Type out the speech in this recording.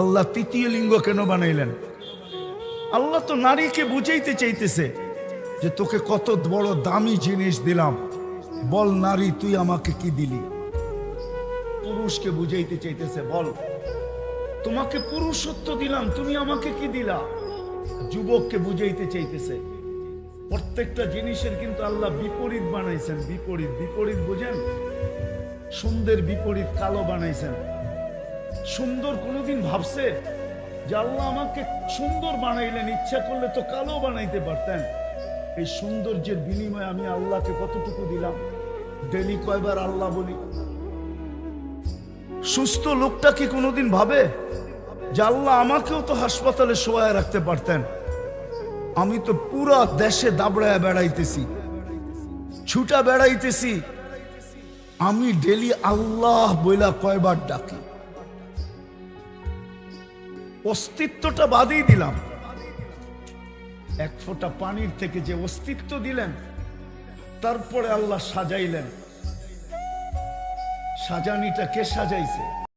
আল্লাহ তৃতীয় লিঙ্গ কেন বানাইলেন? আল্লাহ তো নারীকে বুঝাইতে চাইতেছে যে তোকে কত বড় দামি জিনিস দিলাম, বল নারী তুই আমাকে কি দিলি। পুরুষকে বুঝাইতে চাইতেছে, বল তোমাকে পুরুষত্ব দিলাম, তুমি আমাকে কি দিলা। যুবককে বুঝাইতে চাইতেছে প্রত্যেকটা জিনিসের কিন্তু আল্লাহ বিপরীত বানাইছেন। বিপরীত, বিপরীত বুঝেন? সুন্দর বিপরীত কালো বানাইছেন। সুন্দর কোনোদিন ভাবছে যে আল্লাহ আমাকে সুন্দর বানাইলেন, ইচ্ছা করলে তো কালো বানাইতে পারতেন। এই সৌন্দর্যের বিনিময়ে আমি আল্লাহকে কতটুকু দিলাম? ডেলি কয়বার আল্লাহ বলি? সুস্থ লোকটা কি কোনোদিন ভাবে যে আল্লাহ আমাকেও তো হাসপাতালে শোয়ায় রাখতে পারতেন? আমি তো পুরা দেশে দাবড়ায় বেড়াইতেছি, ছুটা বেড়াইতেছি, আমি ডেলি আল্লাহ বইলা কয়বার ডাকি? অস্তিত্বটা বাদই দিলাম। এক ফোঁটা পানির থেকে যে অস্তিত্ব দিলেন, তারপরে আল্লাহ সাজাইলেন। সাজানিটা কে সাজাইছে?